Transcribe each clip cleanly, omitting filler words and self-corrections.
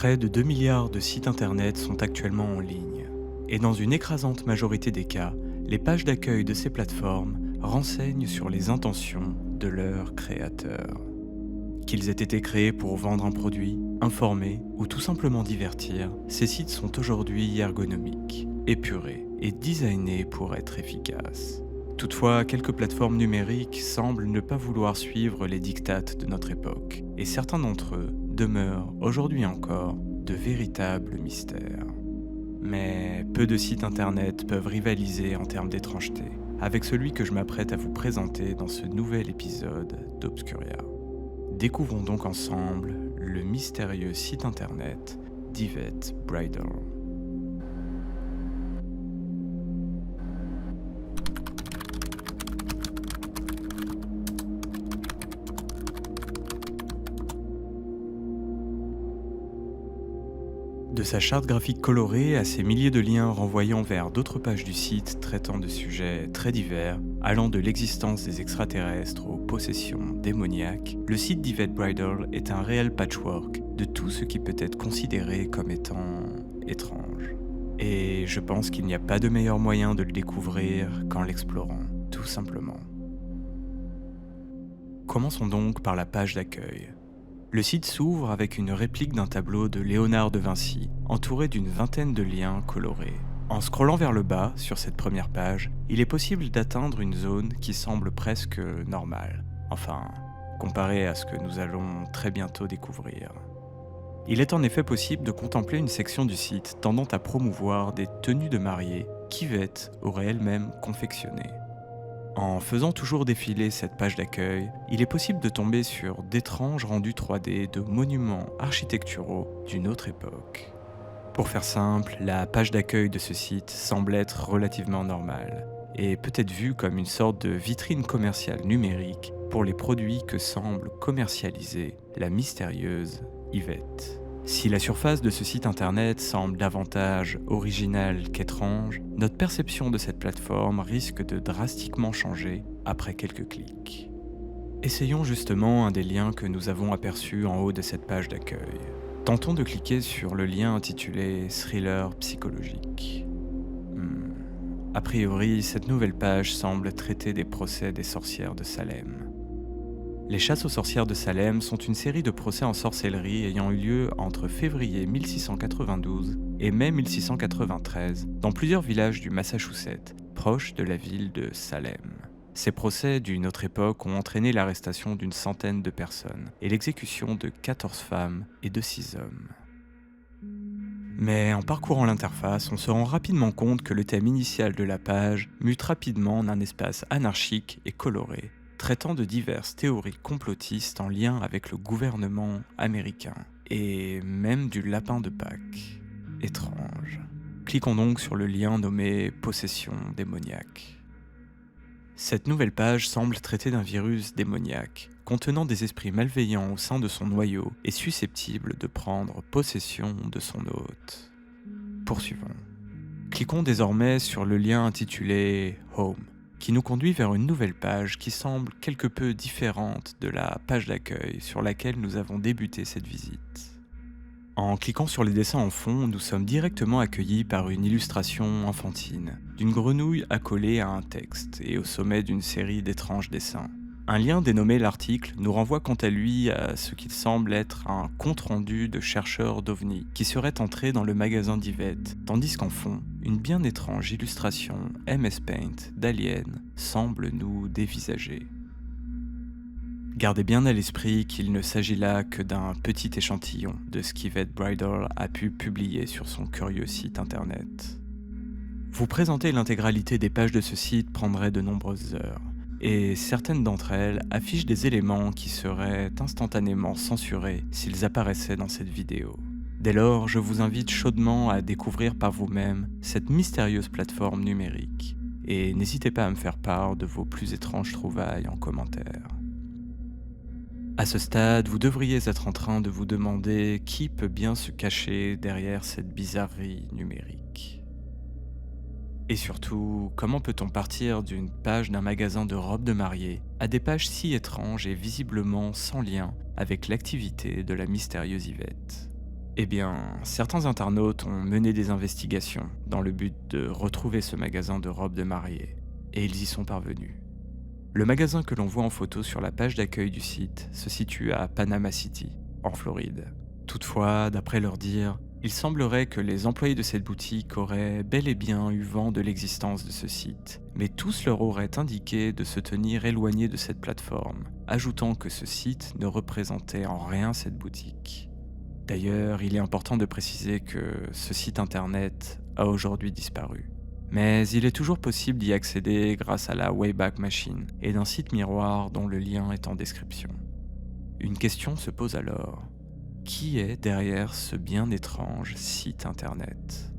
Près de 2 milliards de sites internet sont actuellement en ligne. Et dans une écrasante majorité des cas, les pages d'accueil de ces plateformes renseignent sur les intentions de leurs créateurs. Qu'ils aient été créés pour vendre un produit, informer ou tout simplement divertir, ces sites sont aujourd'hui ergonomiques, épurés et designés pour être efficaces. Toutefois, quelques plateformes numériques semblent ne pas vouloir suivre les diktats de notre époque, et certains d'entre eux demeurent aujourd'hui encore de véritables mystères. Mais peu de sites internet peuvent rivaliser en termes d'étrangeté avec celui que je m'apprête à vous présenter dans ce nouvel épisode d'Obscuria. Découvrons donc ensemble le mystérieux site internet d'Yvette Bridle. De sa charte graphique colorée à ses milliers de liens renvoyant vers d'autres pages du site traitant de sujets très divers, allant de l'existence des extraterrestres aux possessions démoniaques, le site d'Yvette Bridle est un réel patchwork de tout ce qui peut être considéré comme étant étrange. Et je pense qu'il n'y a pas de meilleur moyen de le découvrir qu'en l'explorant, tout simplement. Commençons donc par la page d'accueil. Le site s'ouvre avec une réplique d'un tableau de Léonard de Vinci, entouré d'une vingtaine de liens colorés. En scrollant vers le bas, sur cette première page, il est possible d'atteindre une zone qui semble presque normale. Enfin, comparée à ce que nous allons très bientôt découvrir. Il est en effet possible de contempler une section du site tendant à promouvoir des tenues de mariée qu'Yvette aurait elle-même confectionnées. En faisant toujours défiler cette page d'accueil, il est possible de tomber sur d'étranges rendus 3D de monuments architecturaux d'une autre époque. Pour faire simple, la page d'accueil de ce site semble être relativement normale, et peut être vue comme une sorte de vitrine commerciale numérique pour les produits que semble commercialiser la mystérieuse Yvette. Si la surface de ce site internet semble davantage originale qu'étrange, notre perception de cette plateforme risque de drastiquement changer après quelques clics. Essayons justement un des liens que nous avons aperçus en haut de cette page d'accueil. Tentons de cliquer sur le lien intitulé « Thriller psychologique ». A priori, cette nouvelle page semble traiter des procès des sorcières de Salem. Les chasses aux sorcières de Salem sont une série de procès en sorcellerie ayant eu lieu entre février 1692 et mai 1693 dans plusieurs villages du Massachusetts, proches de la ville de Salem. Ces procès d'une autre époque ont entraîné l'arrestation d'une centaine de personnes et l'exécution de 14 femmes et de 6 hommes. Mais en parcourant l'interface, on se rend rapidement compte que le thème initial de la page mute rapidement en un espace anarchique et coloré, traitant de diverses théories complotistes en lien avec le gouvernement américain, et même du lapin de Pâques. Étrange. Cliquons donc sur le lien nommé « Possession démoniaque ». Cette nouvelle page semble traiter d'un virus démoniaque, contenant des esprits malveillants au sein de son noyau et susceptible de prendre possession de son hôte. Poursuivons. Cliquons désormais sur le lien intitulé « Home », qui nous conduit vers une nouvelle page qui semble quelque peu différente de la page d'accueil sur laquelle nous avons débuté cette visite. En cliquant sur les dessins en fond, nous sommes directement accueillis par une illustration enfantine, d'une grenouille accolée à un texte et au sommet d'une série d'étranges dessins. Un lien dénommé l'article nous renvoie quant à lui à ce qu'il semble être un compte-rendu de chercheurs d'OVNI qui seraient entrés dans le magasin d'Yvette, tandis qu'en fond, une bien étrange illustration MS Paint d'Alien semble nous dévisager. Gardez bien à l'esprit qu'il ne s'agit là que d'un petit échantillon de ce qu'Yvette Bridle a pu publier sur son curieux site internet. Vous présenter l'intégralité des pages de ce site prendrait de nombreuses heures, et certaines d'entre elles affichent des éléments qui seraient instantanément censurés s'ils apparaissaient dans cette vidéo. Dès lors, je vous invite chaudement à découvrir par vous-même cette mystérieuse plateforme numérique, et n'hésitez pas à me faire part de vos plus étranges trouvailles en commentaire. À ce stade, vous devriez être en train de vous demander qui peut bien se cacher derrière cette bizarrerie numérique. Et surtout, comment peut-on partir d'une page d'un magasin de robes de mariée à des pages si étranges et visiblement sans lien avec l'activité de la mystérieuse Yvette ? Eh bien, certains internautes ont mené des investigations dans le but de retrouver ce magasin de robes de mariée, et ils y sont parvenus. Le magasin que l'on voit en photo sur la page d'accueil du site se situe à Panama City, en Floride. Toutefois, d'après leur dire, il semblerait que les employés de cette boutique auraient bel et bien eu vent de l'existence de ce site, mais tous leur auraient indiqué de se tenir éloignés de cette plateforme, ajoutant que ce site ne représentait en rien cette boutique. D'ailleurs, il est important de préciser que ce site internet a aujourd'hui disparu. Mais il est toujours possible d'y accéder grâce à la Wayback Machine et d'un site miroir dont le lien est en description. Une question se pose alors. Qui est derrière ce bien étrange site internet ?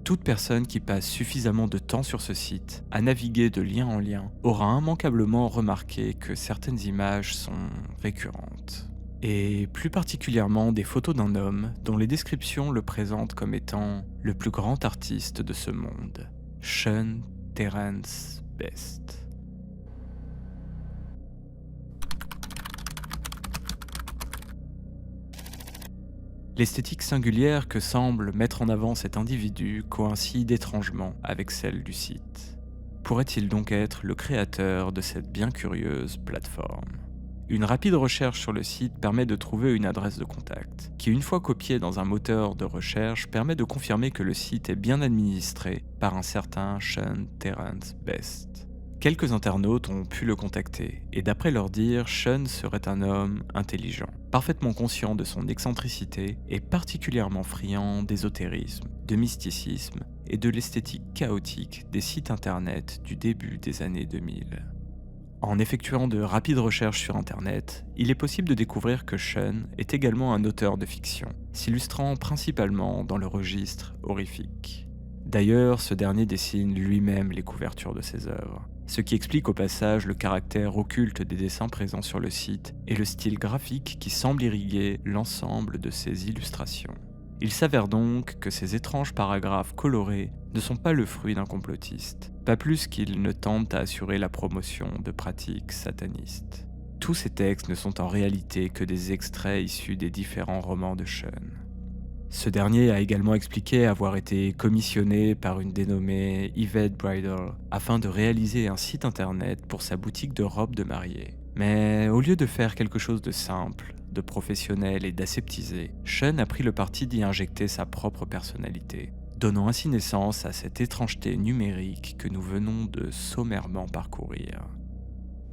Toute personne qui passe suffisamment de temps sur ce site, à naviguer de lien en lien, aura immanquablement remarqué que certaines images sont récurrentes. Et plus particulièrement des photos d'un homme dont les descriptions le présentent comme étant le plus grand artiste de ce monde, Sean Terence Best. L'esthétique singulière que semble mettre en avant cet individu coïncide étrangement avec celle du site. Pourrait-il donc être le créateur de cette bien curieuse plateforme ? Une rapide recherche sur le site permet de trouver une adresse de contact, qui une fois copiée dans un moteur de recherche permet de confirmer que le site est bien administré par un certain Sean Terence Best. Quelques internautes ont pu le contacter, et d'après leur dire, Sean serait un homme intelligent, parfaitement conscient de son excentricité et particulièrement friand d'ésotérisme, de mysticisme et de l'esthétique chaotique des sites internet du début des années 2000. En effectuant de rapides recherches sur Internet, il est possible de découvrir que Sean est également un auteur de fiction, s'illustrant principalement dans le registre horrifique. D'ailleurs, ce dernier dessine lui-même les couvertures de ses œuvres, ce qui explique au passage le caractère occulte des dessins présents sur le site et le style graphique qui semble irriguer l'ensemble de ses illustrations. Il s'avère donc que ces étranges paragraphes colorés ne sont pas le fruit d'un complotiste, pas plus qu'ils ne tentent à assurer la promotion de pratiques satanistes. Tous ces textes ne sont en réalité que des extraits issus des différents romans de Sean. Ce dernier a également expliqué avoir été commissionné par une dénommée Yvette Bridal afin de réaliser un site internet pour sa boutique de robes de mariée. Mais au lieu de faire quelque chose de simple, de professionnel et d'aseptisé, Sean a pris le parti d'y injecter sa propre personnalité, donnant ainsi naissance à cette étrangeté numérique que nous venons de sommairement parcourir.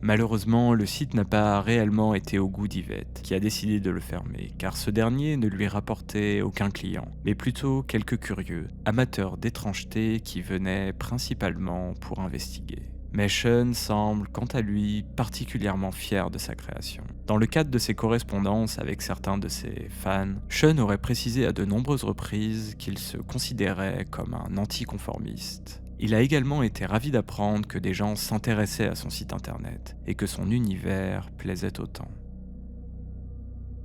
Malheureusement, le site n'a pas réellement été au goût d'Yvette, qui a décidé de le fermer, car ce dernier ne lui rapportait aucun client, mais plutôt quelques curieux, amateurs d'étrangeté qui venaient principalement pour investiguer. Mais Sean semble, quant à lui, particulièrement fier de sa création. Dans le cadre de ses correspondances avec certains de ses fans, Sean aurait précisé à de nombreuses reprises qu'il se considérait comme un anticonformiste. Il a également été ravi d'apprendre que des gens s'intéressaient à son site internet et que son univers plaisait autant.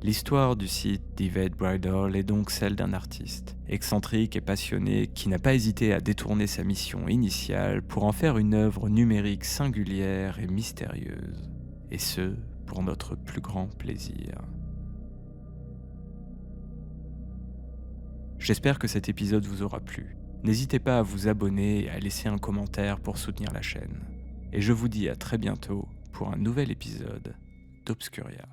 L'histoire du site d'Yvette Bridal est donc celle d'un artiste, excentrique et passionné qui n'a pas hésité à détourner sa mission initiale pour en faire une œuvre numérique singulière et mystérieuse, et ce, pour notre plus grand plaisir. J'espère que cet épisode vous aura plu. N'hésitez pas à vous abonner et à laisser un commentaire pour soutenir la chaîne. Et je vous dis à très bientôt pour un nouvel épisode d'Obscuria.